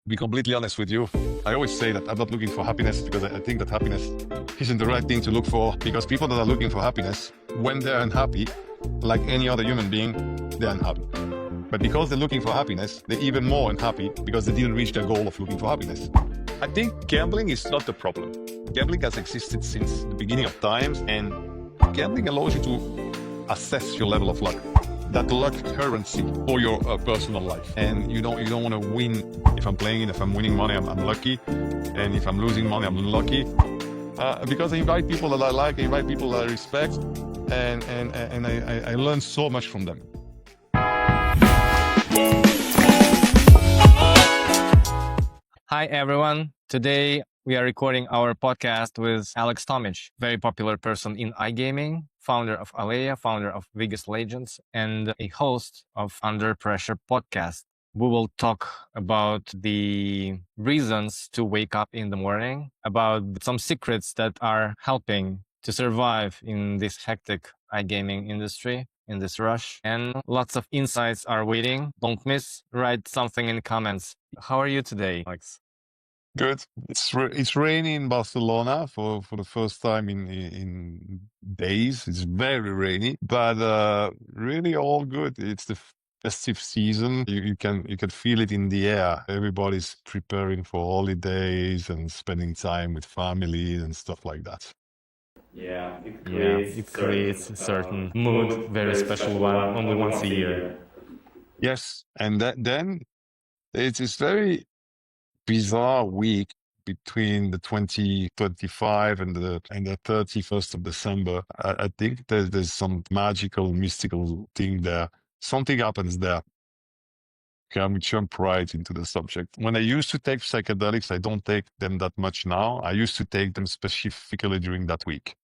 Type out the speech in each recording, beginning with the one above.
Be completely honest with you, I always say that I'm not looking for happiness because I think that happiness isn't the right thing to look for, because people that are looking for happiness, when they're unhappy, like any other human being, they're unhappy. But because they're looking for happiness, they're even more unhappy because they didn't reach their goal of looking for happiness. I think gambling is not the problem. Gambling has existed since the beginning of times, and gambling allows you to assess your level of luck. That luck currency for your personal life. And you don't want to win. If I'm winning money, I'm lucky. And if I'm losing money, I'm unlucky. Because I invite people that I like, I invite people that I respect, and I learn so much from them. Hi, everyone. Today we are recording our podcast with Alex Tomic, very popular person in iGaming, founder of Alea, founder of Vegas Legends, and a host of Under Pressure podcast. We will talk about the reasons to wake up in the morning, about some secrets that are helping to survive in this hectic iGaming industry, in this rush, and lots of insights are waiting. Don't miss, write something in the comments. How are you today, Alex? Good. It's raining in Barcelona for the first time in days. It's very rainy, but really all good. It's the festive season. You can feel it in the air. Everybody's preparing for holidays and spending time with family and stuff like that. Yeah, it Yeah, creates it creates a certain certain mood, mood, very very special special one, one, only only once a once a year. year. Yes, and then it's very bizarre week between the 25 and the 31st of December. I think there's some magical, mystical thing there. Something happens there. Okay, I'm jump right into the subject. When I used to take psychedelics, I don't take them that much now. I used to take them specifically during that week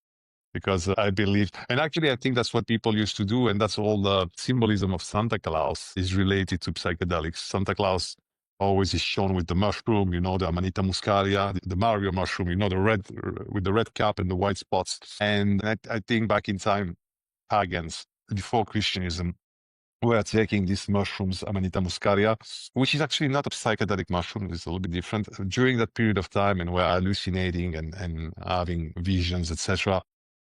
because I believe, and actually I think that's what people used to do, and that's all the symbolism of Santa Claus is related to psychedelics. Santa Claus always is shown with the mushroom, the Amanita muscaria, the Mario mushroom, the red with the red cap and the white spots. And I think back in time, pagans before Christianism were taking these mushrooms, Amanita muscaria, which is actually not a psychedelic mushroom. It's a little bit different. During that period of time, and were hallucinating and having visions, etc.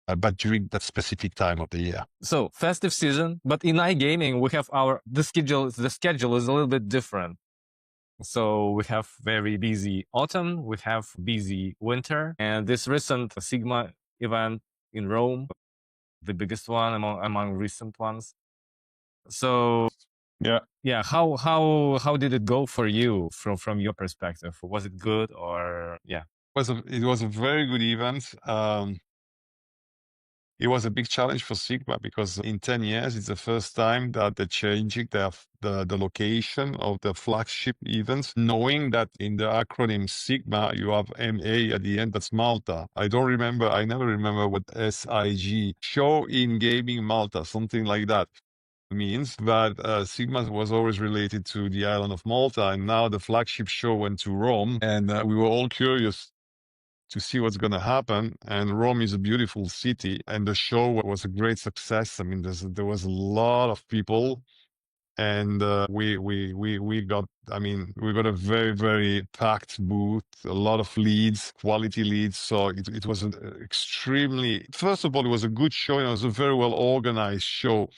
But during that specific time of the year. So festive season, but in iGaming we have the schedule is a little bit different. So we have very busy autumn, we have busy winter, and this recent Sigma event in Rome, the biggest one among recent ones. So yeah, how did it go for you from your perspective? Was it good or yeah? It was a very good event. It was a big challenge for Sigma because in 10 years, it's the first time that they're changing the location of the flagship events, knowing that in the acronym Sigma, you have MA at the end, that's Malta. I never remember what SIG, show in gaming Malta, something like that means, but Sigma was always related to the island of Malta, and now the flagship show went to Rome, and we were all curious to see what's going to happen. And Rome is a beautiful city, and the show was a great success. I mean, there was a lot of people, and we got a very, very packed booth, a lot of leads, quality leads. So it was an extremely, first of all, it was a good show, and it was a very well organized show.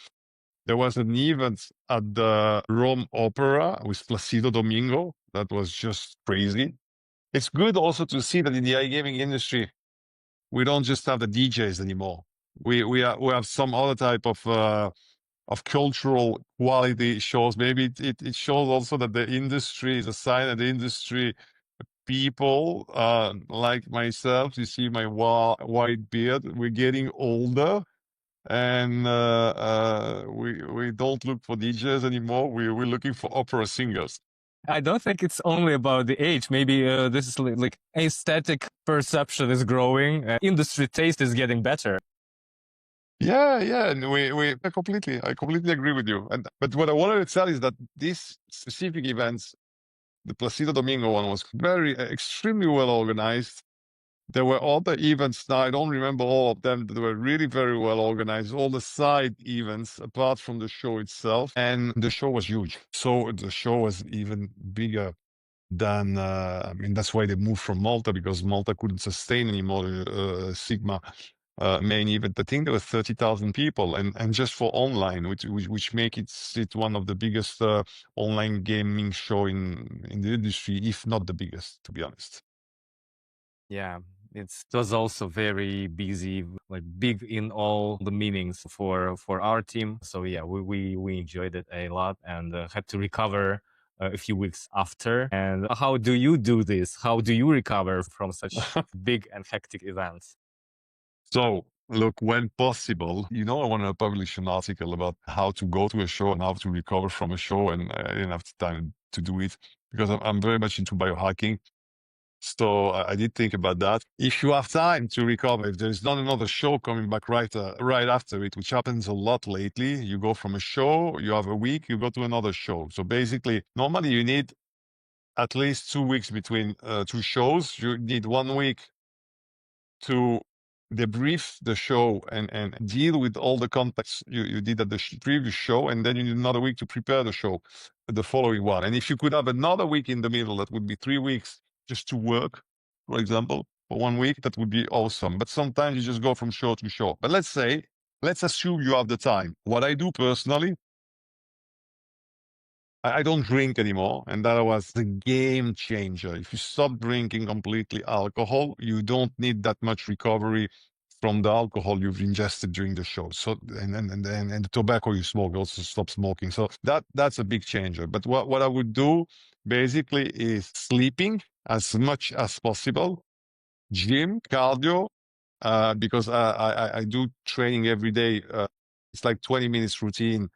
There was an event at the Rome Opera with Placido Domingo that was just crazy. It's good also to see that in the iGaming industry, we don't just have the DJs anymore. We have some other type of cultural quality shows. Maybe it shows also that the industry is a sign that the industry people like myself, you see my white beard, we're getting older. And we don't look for DJs anymore. We're looking for opera singers. I don't think it's only about the age. Maybe this is like aesthetic perception is growing. Industry taste is getting better. Yeah, and I completely agree with you. But what I wanted to tell is that these specific events, the Placido Domingo one, was extremely well organized. There were other events now, I don't remember all of them, that were really very well organized, all the side events apart from the show itself. And the show was huge. So the show was even bigger then I mean that's why they moved from Malta, because Malta couldn't sustain anymore Sigma main event. I think there were 30,000 people, and just for online, which make it one of the biggest online gaming show in the industry, if not the biggest, to be honest. Yeah, it was also very busy, like big in all the meanings for our team. So yeah, we enjoyed it a lot and had to recover a few weeks after. And how do you do this? How do you recover from such big and hectic events? So, look, when possible, I want to publish an article about how to go to a show and how to recover from a show, and I didn't have time to do it because I'm very much into biohacking. So I did think about that. If you have time to recover, if there's not another show coming back right after it, which happens a lot lately, you go from a show, you have a week, you go to another show. So basically, normally you need at least 2 weeks between two shows. You need 1 week to debrief the show and deal with all the contacts you did at the previous show, and then you need another week to prepare the show, the following one. And if you could have another week in the middle, that would be 3 weeks just to work, for example, for 1 week, that would be awesome. But sometimes you just go from show to show. But let's assume you have the time. What I do personally, I don't drink anymore, and that was the game changer. If you stop drinking completely alcohol, you don't need that much recovery from the alcohol you've ingested during the show. So and the tobacco you smoke, also stop smoking. So that's a big changer. But what I would do basically is sleeping as much as possible, gym, cardio, because I do training every day. It's like 20 minutes routine.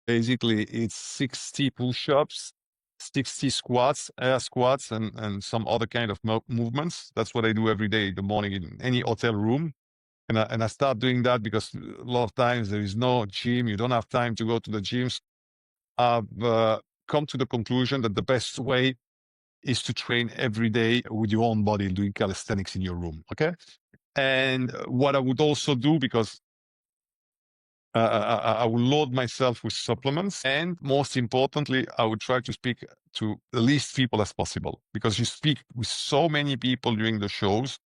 Basically, it's 60 push-ups, 60 squats, air squats, and some other kind of movements. That's what I do every day in the morning in any hotel room. And I start doing that because a lot of times there is no gym. You don't have time to go to the gyms. I've come to the conclusion that the best way is to train every day with your own body, doing calisthenics in your room. Okay. And what I would also do, because I will load myself with supplements, and most importantly, I would try to speak to the least people as possible, because you speak with so many people during the shows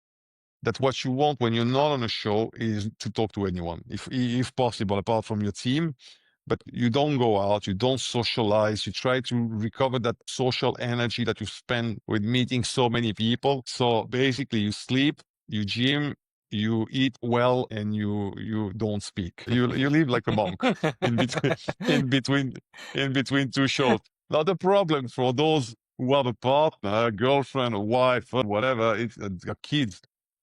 that what you want when you're not on a show is to talk to anyone, if possible, apart from your team. But you don't go out, you don't socialize, you try to recover that social energy that you spend with meeting so many people. So basically, you sleep, you gym, you eat well, and you don't speak. You live like a monk in between in between two shows. Now the problem for those who have a partner, a girlfriend, a wife, or whatever, it's a kid.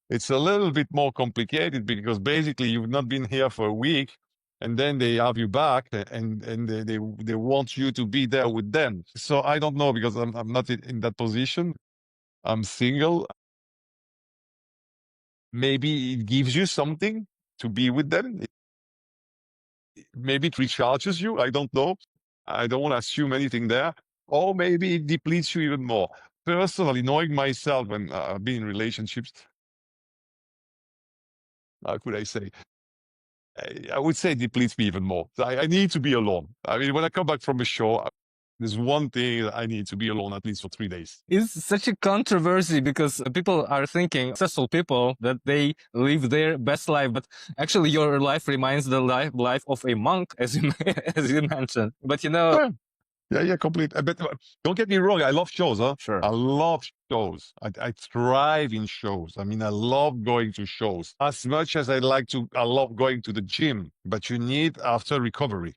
It's a little bit more complicated, because basically you've not been here for a week, and then they have you back, and they want you to be there with them. So I don't know, because I'm not in that position. I'm single. Maybe it gives you something to be with them. Maybe it recharges you. I don't know. I don't want to assume anything there. Or maybe it depletes you even more. Personally, knowing myself, and I've been in relationships, how could I say? I would say it depletes me even more. I need to be alone. I mean, when I come back from a show, there's one thing that I need to be alone at least for 3 days. It's such a controversy, because people are thinking, successful people, that they live their best life, but actually your life reminds the life of a monk, as you as you mentioned. But Yeah, complete. But don't get me wrong, I love shows, huh? Sure. I love shows. I thrive in shows. I mean, I love going to shows as much as I love going to the gym. But you need after recovery.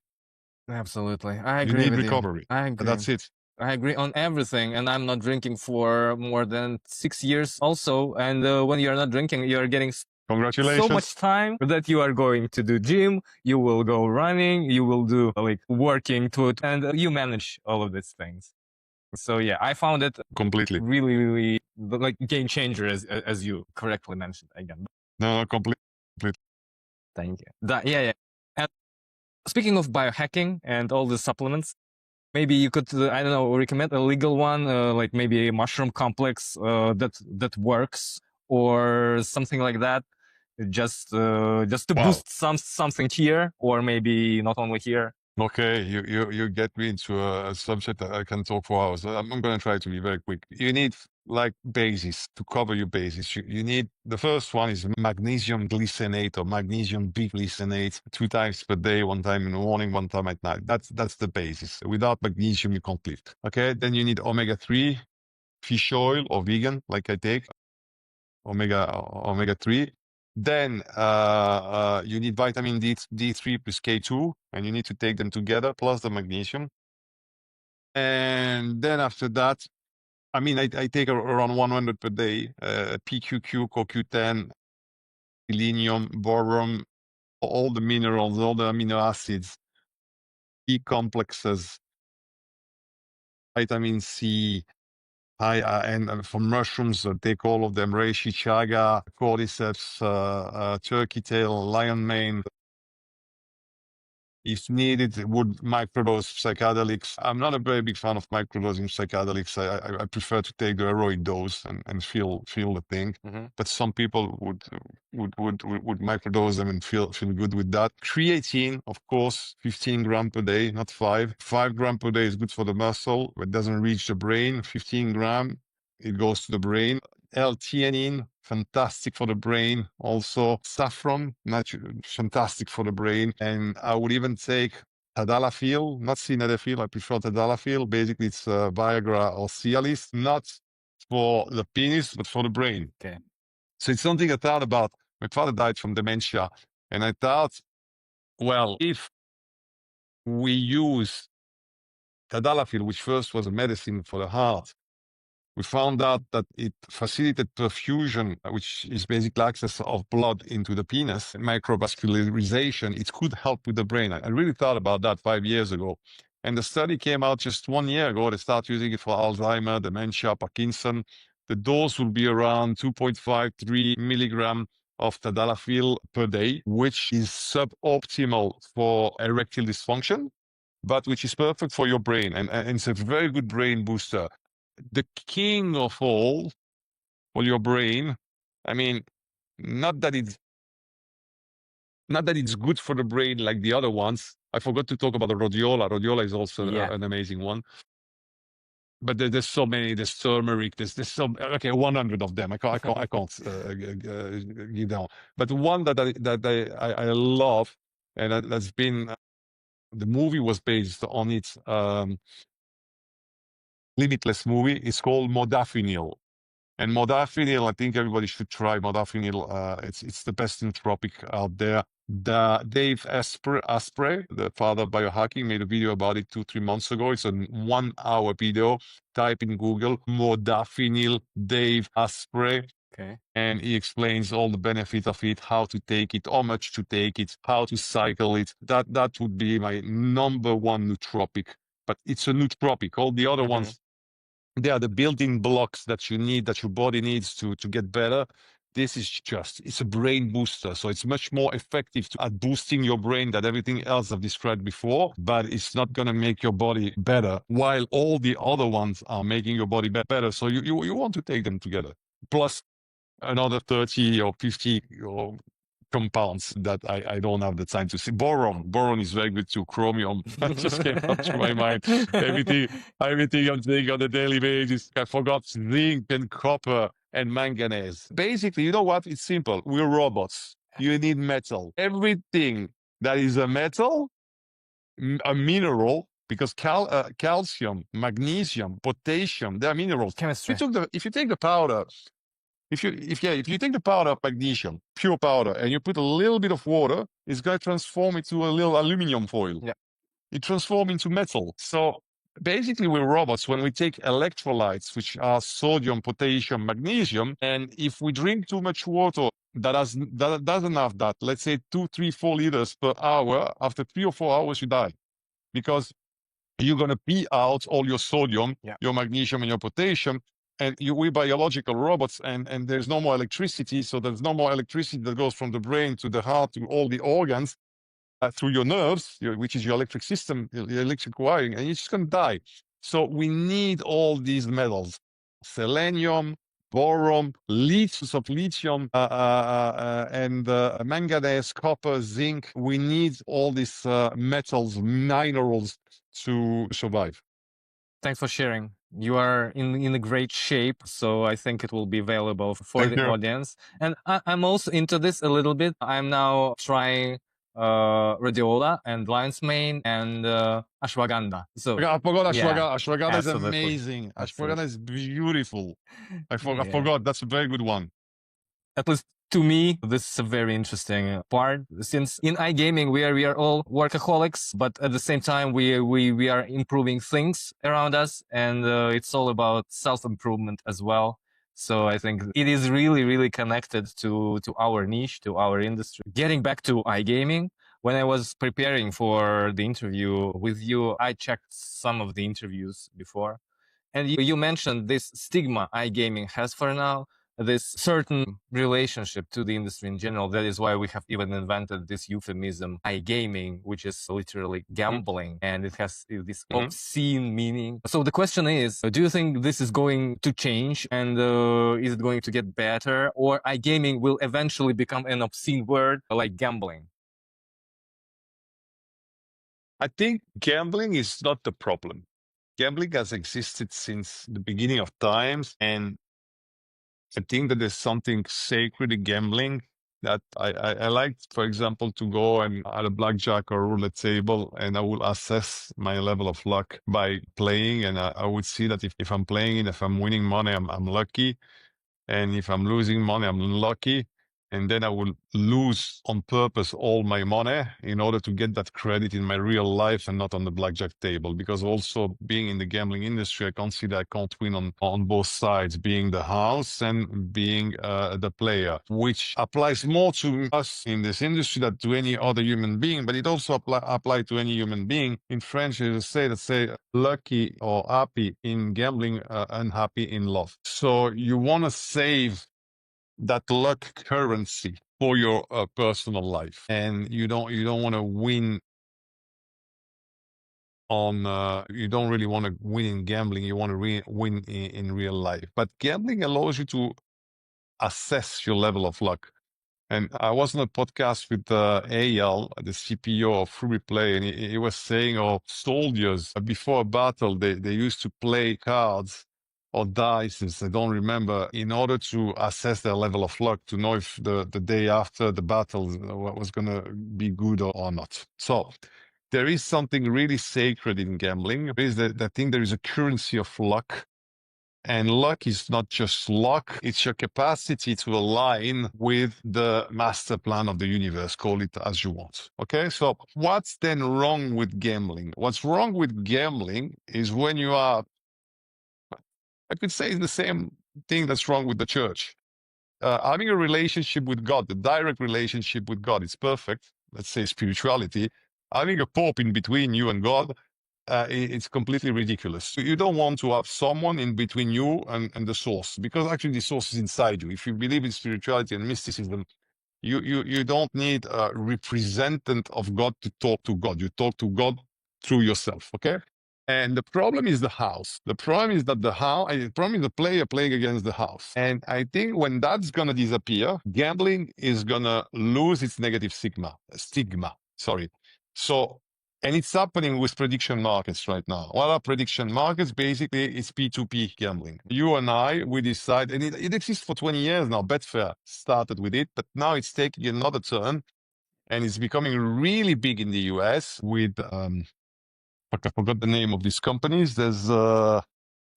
Absolutely, I agree. You need with recovery. You. I agree. That's it. I agree on everything, and I'm not drinking for more than 6 years also. And when you're not drinking, you're getting Congratulations. so much time that you are going to do gym, you will go running, you will do like working to it, and you manage all of these things. So yeah, I found it completely really like game changer, as you correctly mentioned again. No, completely. Thank you. Yeah. And speaking of biohacking and all the supplements, maybe you could, I don't know, recommend a legal one, like maybe a mushroom complex that works, or something like that, just to boost something here, or maybe not only here. Okay, you get me into a subject that I can talk for hours. I'm going to try to be very quick. You need like bases to cover your bases. You need the first one is magnesium glycinate or magnesium biglycinate 2 times per day, 1 time in the morning, 1 time at night. That's the basis. Without magnesium, you can't live. Okay, then you need omega-3 fish oil or vegan, like I take omega-3. Then you need vitamin D3 plus K2, and you need to take them together plus the magnesium. And then after that, I mean, I take around 100 per day, PQQ, CoQ10, selenium, boron, all the minerals, all the amino acids, B complexes, vitamin C, and from mushrooms, take all of them, reishi chaga, cordyceps, turkey tail, lion mane. If needed, would microdose psychedelics. I'm not a very big fan of microdosing psychedelics. I prefer to take the heroic dose and feel the thing. But some people would microdose them and feel good with that. Creatine, of course, 15 grams per day, not 5. 5 grams per day is good for the muscle, but doesn't reach the brain. 15 grams, it goes to the brain. L-theanine, fantastic for the brain. Also, saffron, fantastic for the brain. And I would even take tadalafil, not sildenafil. I prefer tadalafil. Basically, it's Viagra or Cialis, not for the penis, but for the brain. Okay. So it's something I thought about. My father died from dementia, and I thought, well, if we use tadalafil, which first was a medicine for the heart, we found out that it facilitated perfusion, which is basically access of blood into the penis, microvascularization. It could help with the brain. I really thought about that 5 years ago. And the study came out just 1 year ago. They started using it for Alzheimer, dementia, Parkinson. The dose will be around 2.53 milligram of tadalafil per day, which is suboptimal for erectile dysfunction, but which is perfect for your brain. And it's a very good brain booster. The king of all for your brain. I mean, not that it's good for the brain like the other ones. I forgot to talk about the rhodiola. Rhodiola is also an amazing one. But there's so many. There's turmeric. There's so 100 of them. I can't give down. But one that I love, and that's been the movie was based on it. Limitless movie. It's called Modafinil. And modafinil, I think everybody should try modafinil. It's the best nootropic out there. Dave Asprey, the father of biohacking, made a video about it 2-3 months ago. It's a 1-hour video. Type in Google modafinil Dave Asprey. Okay. And he explains all the benefits of it, how to take it, how much to take it, how to cycle it. That would be my number one nootropic. But it's a nootropic. All the other ones, they are the building blocks that you need, that your body needs to get better. This is it's a brain booster. So it's much more effective at boosting your brain than everything else I've described before, but it's not going to make your body better, while all the other ones are making your body better. So you want to take them together. Plus another 30 or 50 or compounds that I don't have the time to see. Boron is very good too. Chromium just came up to my mind. Everything I'm taking on a daily basis. I forgot zinc and copper and manganese. Basically, you know what? It's simple. We're robots. You need metal. Everything that is a metal, a mineral, because calcium, magnesium, potassium, they're minerals. Chemistry. If you take the powder, if you take the powder of magnesium, pure powder, and you put a little bit of water, it's going to transform it to a little aluminum foil. Yeah. It transforms into metal. So basically, we're robots. When we take electrolytes, which are sodium, potassium, magnesium, and if we drink too much water that doesn't have that, let's say 2, 3, 4 liters per hour, after 3 or 4 hours, you die. Because you're going to pee out all your sodium, your magnesium, and your potassium. And we're biological robots, and there's no more electricity. So there's no more electricity that goes from the brain to the heart to all the organs through your nerves, which is your electric system, your electric wiring, and you're just going to die. So we need all these metals: selenium, boron, liters of lithium, and manganese, copper, zinc. We need all these metals, minerals to survive. Thanks for sharing. You are in a great shape, so I think it will be available for Thank the you. audience. And I'm also into this a little bit. I'm now trying rhodiola and lion's mane and ashwagandha. So I forgot yeah, ashwagandha. Ashwagandha is absolutely. amazing. Absolutely. Ashwagandha is beautiful. I Yeah. forgot. That's a very good one. At least to me, this is a very interesting part. Since in iGaming, we are all workaholics, but at the same time, we are improving things around us, and it's all about self improvement as well. So I think it is really connected to our niche, to our industry. Getting back to iGaming, when I was preparing for the interview with you, I checked some of the interviews before, and you mentioned this stigma iGaming has for now, this certain relationship to the industry in general. That is why we have even invented this euphemism, iGaming, which is literally gambling, and it has this obscene meaning. So the question is, do you think this is going to change, and is it going to get better, or iGaming will eventually become an obscene word like gambling? I think gambling is not the problem. Gambling has existed since the beginning of times, and I think that there's something sacred in gambling that I like, for example, to go and at a blackjack or roulette table, and I will assess my level of luck by playing, and I would see that if I'm playing, if I'm winning money, I'm lucky, and if I'm losing money, I'm unlucky. And then I will lose on purpose all my money in order to get that credit in my real life and not on the blackjack table. Because also being in the gambling industry, I consider I can't win on both sides, being the house and being the player, which applies more to us in this industry than to any other human being, but it also apply to any human being. In French, there's a say that say lucky or happy in gambling, unhappy in love. So you want to save that luck currency for your personal life, and you don't want to win on you don't really want to win in gambling. You want to win in real life, but gambling allows you to assess your level of luck. And I was on a podcast with Eyal, the CPO of Free Play, and he was saying, oh, soldiers, before a battle, they used to play cards or dice, I don't remember, in order to assess their level of luck, to know if the day after the battle was going to be good or not. So there is something really sacred in gambling. There is I think there is a currency of luck. And luck is not just luck, it's your capacity to align with the master plan of the universe, call it as you want. Okay, so what's then wrong with gambling? What's wrong with gambling is when you are, I could say the same thing that's wrong with the church. Having a relationship with God, the direct relationship with God, it's perfect. Let's say spirituality. Having a pope in between you and God, it's completely ridiculous. So you don't want to have someone in between you and the source, because actually the source is inside you. If you believe in spirituality and mysticism, you don't need a representative of God to talk to God. You talk to God through yourself, okay? And the problem is the house. The problem is that the problem is the player playing against the house. And I think when that's going to disappear, gambling is going to lose its negative stigma. Sorry. So, and it's happening with prediction markets right now. What are prediction markets? Basically, it's P2P gambling. You and I, we decide, and it exists for 20 years now. Betfair started with it, but now it's taking another turn, and it's becoming really big in the US with, I forgot the name of these companies. There's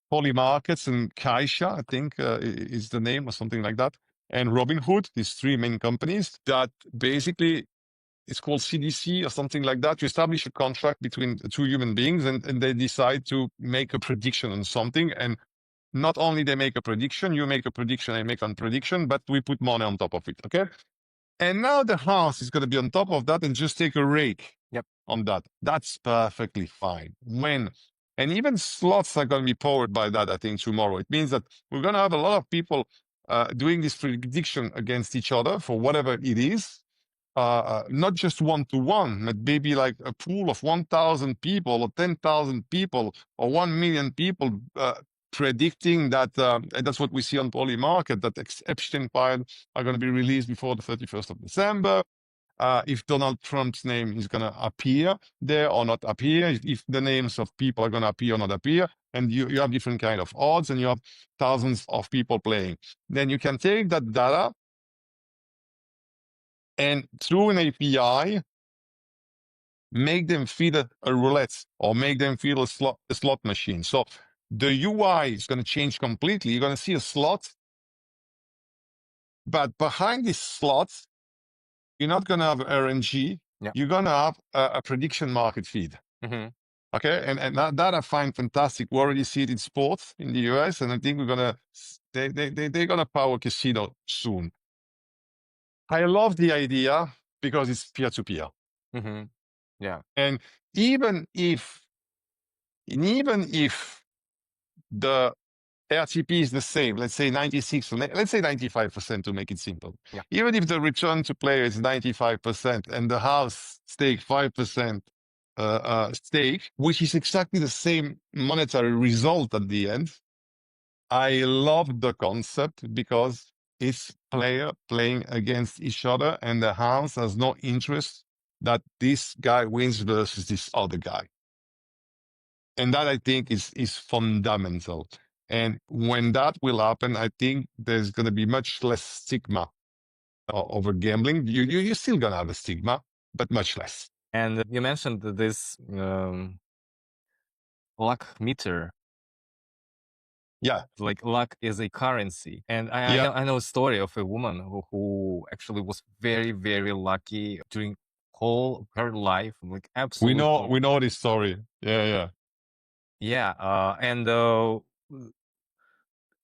Poly Markets and Kaisha, I think is the name, or something like that. And Robinhood, these three main companies that basically, it's called CDC or something like that. You establish a contract between two human beings, and they decide to make a prediction on something. And not only they make a prediction, you make a prediction, I make a prediction, but we put money on top of it, okay? And now the house is going to be on top of that and just take a rake on that. That's perfectly fine. And even slots are going to be powered by that, I think, tomorrow. It means that we're going to have a lot of people doing this prediction against each other for whatever it is. Not just one-to-one, but maybe like a pool of 1,000 people or 10,000 people or 1 million people predicting that, and that's what we see on Poly Market, that Epstein files are going to be released before the 31st of December. If Donald Trump's name is going to appear there or not appear, if the names of people are going to appear or not appear, and you have different kind of odds, and you have thousands of people playing. Then you can take that data and through an API, make them feed a roulette or make them feed a slot machine. So the UI is going to change completely. You're going to see a slot, but behind this slot, you're not going to have RNG. Yeah. You're going to have a prediction market feed. Mm-hmm. Okay, and that I find fantastic. We already see it in sports in the US, and I think they're gonna power casino soon. I love the idea because it's peer to peer. Mm-hmm. Yeah. And even if the RTP is the same, let's say 96, let's say 95% to make it simple. Yeah. Even if the return to player is 95% and the house stake 5% stake, which is exactly the same monetary result at the end, I love the concept because it's player playing against each other and the house has no interest that this guy wins versus this other guy. And that I think is fundamental. And when that will happen, I think there's going to be much less stigma over gambling. You're still going to have a stigma, but much less. And you mentioned this luck meter. Yeah. Like luck is a currency. And I know a story of a woman who actually was very, very lucky during whole her life. Like absolutely. We know this story. Yeah. And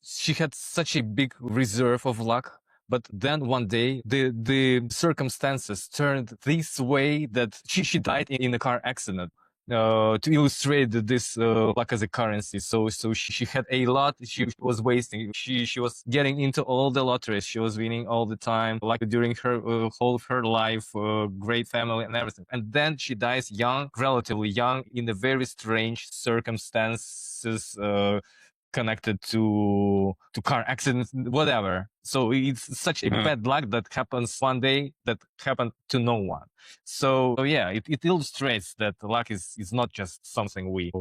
she had such a big reserve of luck. But then one day, the circumstances turned this way that she died in a car accident. To illustrate this luck as a currency, so she had a lot. She was wasting. She was getting into all the lotteries. She was winning all the time, like during her whole of her life, great family and everything. And then she dies young, relatively young, in a very strange circumstances. Connected to car accidents, whatever. So it's such a bad luck that happens one day that happened to no one. So yeah, it illustrates that luck is not just something we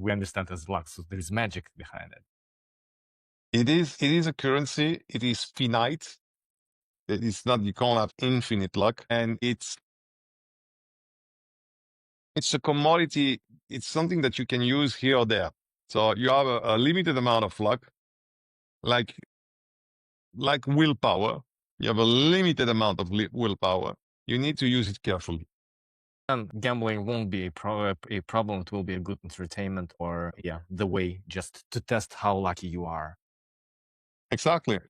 understand as luck. So there is magic behind it. It is a currency. It is finite. It's not, you can't have infinite luck, and it's a commodity. It's something that you can use here or there. So you have a limited amount of luck, like willpower. You have a limited amount of willpower. You need to use it carefully. And gambling won't be a problem. It will be a good entertainment, or the way just to test how lucky you are. Exactly.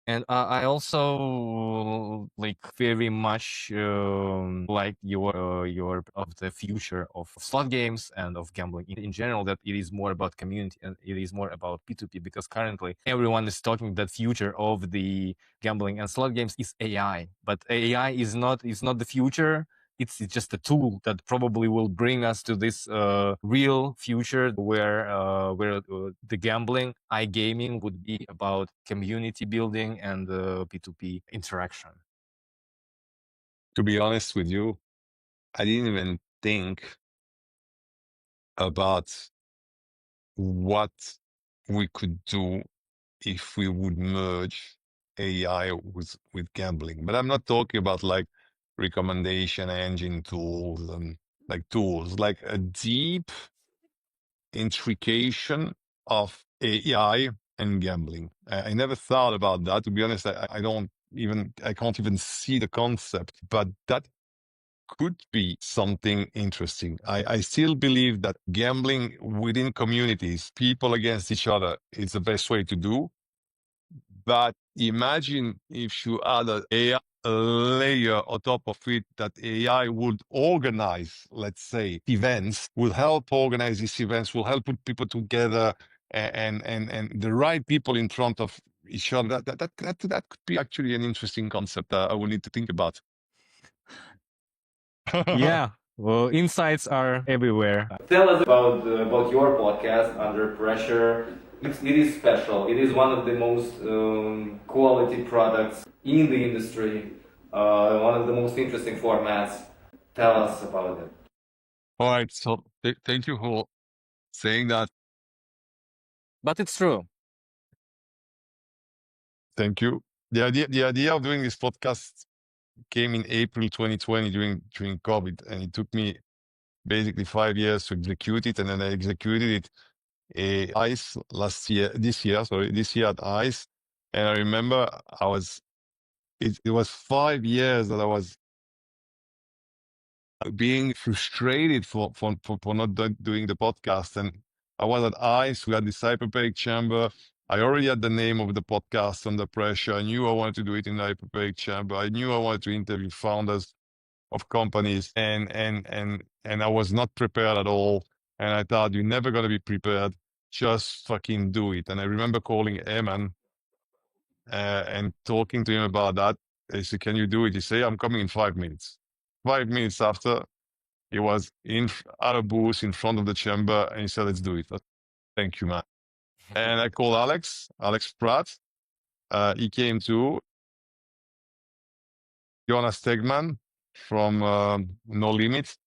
And I also like very much like your of the future of slot games and of gambling in general, that it is more about community and it is more about P2P, because currently everyone is talking that future of the gambling and slot games is AI, but AI is not the future. It's just a tool that probably will bring us to this real future where the gambling, iGaming would be about community building and P2P interaction. To be honest with you, I didn't even think about what we could do if we would merge AI with gambling. But I'm not talking about like recommendation engine tools and like tools, like a deep intrication of AI and gambling. I never thought about that. To be honest, I can't even see the concept, but that could be something interesting. I still believe that gambling within communities, people against each other, is the best way to do. But imagine if you add an AI layer on top of it, that AI would organize, let's say, events, will help organize these events, will help put people together and the right people in front of each other. That could be actually an interesting concept I will need to think about. Yeah, well, insights are everywhere. Tell us about your podcast, Under Pressure. it is special. It is one of the most quality products in the industry. One of the most interesting formats. Tell us about it. All right. So thank you for saying that. But it's true. Thank you. The idea of doing this podcast came in April 2020 during COVID, and it took me basically 5 years to execute it, and then I executed it ICE this year at ICE. And I remember it was 5 years that I was being frustrated for not doing the podcast. And I was at ICE, we had this hyperbaric chamber. I already had the name of the podcast, Under Pressure. I knew I wanted to do it in the hyperbaric chamber. I knew I wanted to interview founders of companies, and I was not prepared at all. And I thought, you're never going to be prepared. Just fucking do it. And I remember calling Eman and talking to him about that. I said, can you do it? He said, I'm coming in 5 minutes. 5 minutes after, he was at a booth in front of the chamber, and he said, let's do it. Thank you, man. And I called Alex Pratt. He came too. Jonas Stegman from No Limit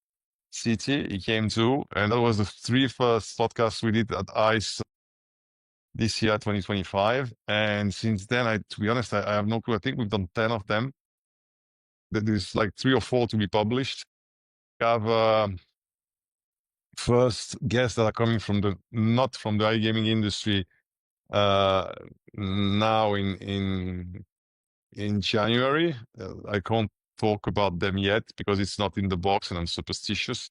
City, he came too. And that was the three first podcasts we did at ICE this year, 2025. And since then, to be honest, I have no clue. I think we've done 10 of them. There's like 3 or 4 to be published. We have first guests that are coming not from the iGaming industry now in January. I can't talk about them yet because it's not in the box and I'm superstitious.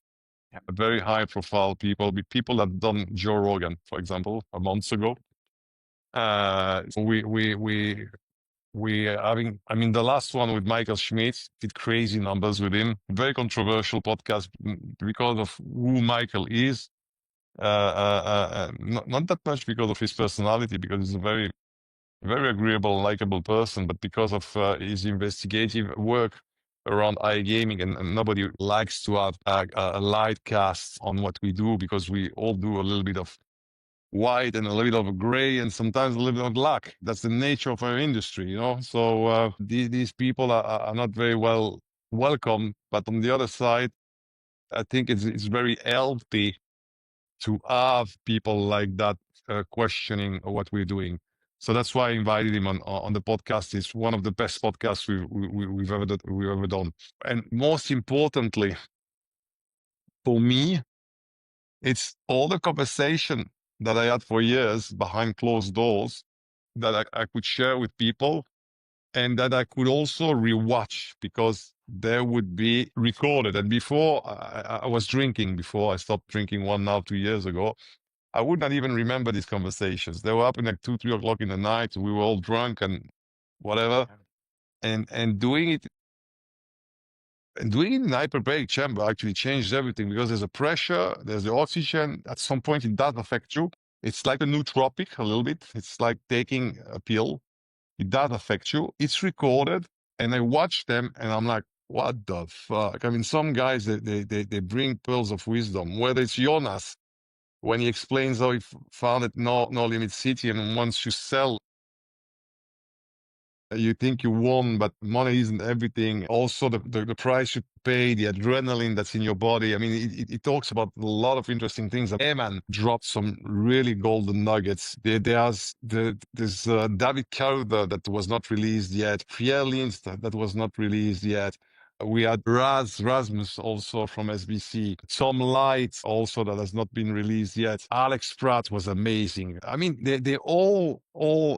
Very high profile people that done Joe Rogan, for example, a month ago. We having, I mean, the last one with Michael Schmidt did crazy numbers with him. Very controversial podcast because of who Michael is. Not that much because of his personality, because he's a very, very agreeable, likable person, but because of his investigative work around iGaming, and nobody likes to have a light cast on what we do, because we all do a little bit of white and a little bit of gray and sometimes a little bit of black. That's the nature of our industry, you know. So these people are not very well welcome. But on the other side, I think it's very healthy to have people like that questioning what we're doing. So that's why I invited him on the podcast. It's one of the best podcasts we've ever done. And most importantly, for me, it's all the conversation that I had for years behind closed doors that I could share with people, and that I could also rewatch because they would be recorded. And before I was drinking, before I stopped drinking 2 years ago, I would not even remember these conversations. They were happening like 2, 3 o'clock in the night. We were all drunk and whatever. And doing it in hyperbaric chamber actually changed everything, because there's a pressure, there's the oxygen. At some point, it does affect you. It's like a nootropic a little bit. It's like taking a pill. It does affect you. It's recorded, and I watch them, and I'm like, what the fuck? I mean, some guys, they bring pearls of wisdom, whether it's Jonas, when he explains how he founded No Limit City, and once you sell, you think you won, but money isn't everything. Also, the price you pay, the adrenaline that's in your body. I mean, it talks about a lot of interesting things. Eman dropped some really golden nuggets. There's David Carruthers that was not released yet. Pierre Linz that was not released yet. We had Rasmus also from SBC. Tom Light also that has not been released yet. Alex Pratt was amazing. I mean, they all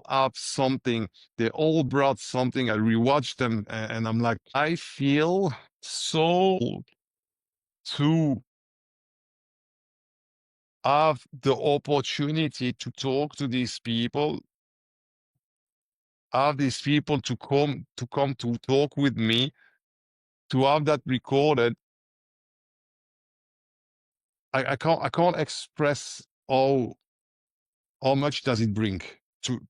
have something. They all brought something. I rewatched them, and I'm like, I feel so to have the opportunity to talk to these people, have these people to come to talk with me, to have that recorded. I can't express how much does it bring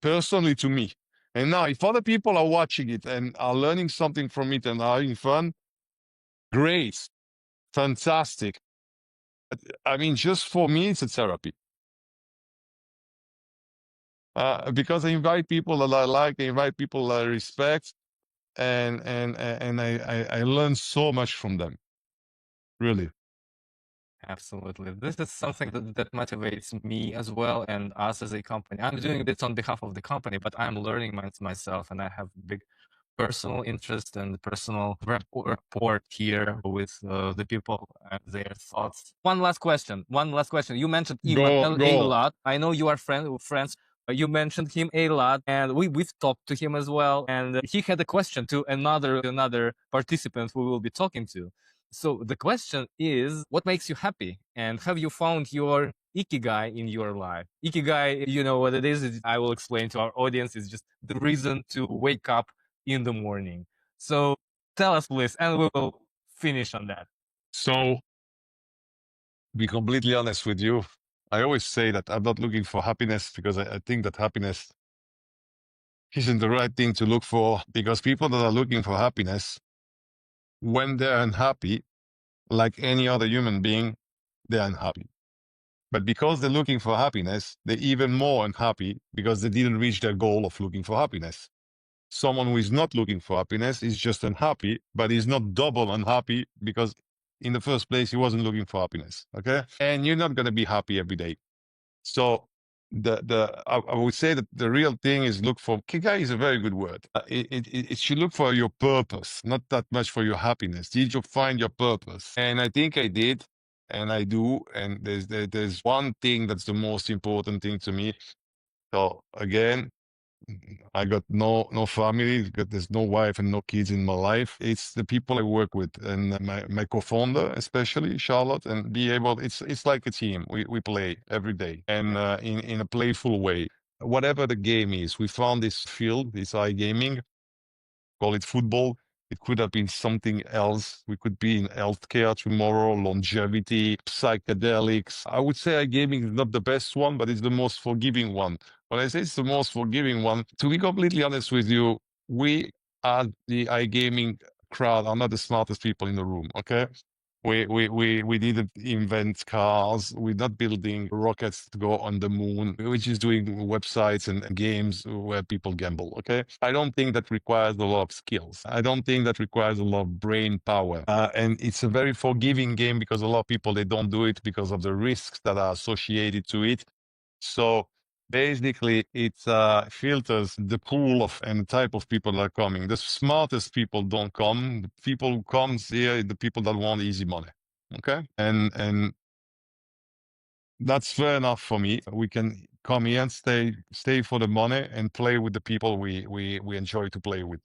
personally to me. And now, if other people are watching it and are learning something from it and are having fun, great, fantastic. I mean, just for me, it's a therapy. Because I invite people that I like, I invite people that I respect, and I learn so much from them. Really. Absolutely. This is something that motivates me as well and us as a company. I'm doing this on behalf of the company, but I'm learning myself, and I have big personal interest and personal rapport here with the people and their thoughts. One last question. You mentioned Ivan a Go. lot. I know you are friends. You mentioned him a lot, and we've talked to him as well. And he had a question to another participant who we'll be talking to. So the question is, what makes you happy? And have you found your ikigai in your life? Ikigai, you know what it is? I will explain to our audience. It's just the reason to wake up in the morning. So tell us, please, and we will finish on that. So, be completely honest with you, I always say that I'm not looking for happiness because I think that happiness isn't the right thing to look for, because people that are looking for happiness, when they're unhappy, like any other human being, they're unhappy. But because they're looking for happiness, they're even more unhappy because they didn't reach their goal of looking for happiness. Someone who is not looking for happiness is just unhappy, but he's not double unhappy because in the first place, he wasn't looking for happiness. Okay. And you're not going to be happy every day. So I would say that the real thing is look for, kigai is a very good word. It should look for your purpose, not that much for your happiness. Did you find your purpose? And I think I did, and I do. And there's one thing that's the most important thing to me. So again, I got no family. There's no wife and no kids in my life. It's the people I work with, and my co-founder, especially Charlotte, and be able. It's like a team. We play every day, and in a playful way. Whatever the game is, we found this field, this iGaming. Call it football. It could have been something else. We could be in healthcare tomorrow, longevity, psychedelics. I would say iGaming is not the best one, but it's the most forgiving one. When I say it's the most forgiving one, to be completely honest with you, we as the iGaming crowd are not the smartest people in the room, okay? We didn't invent cars. We're not building rockets to go on the moon. We're just doing websites and games where people gamble. Okay. I don't think that requires a lot of skills. I don't think that requires a lot of brain power. And it's a very forgiving game because a lot of people, they don't do it because of the risks that are associated to it. So basically, it filters the pool of and the type of people that are coming. The smartest people don't come. The people who comes here are the people that want easy money. Okay, and that's fair enough for me. We can come here and stay for the money and play with the people we enjoy to play with.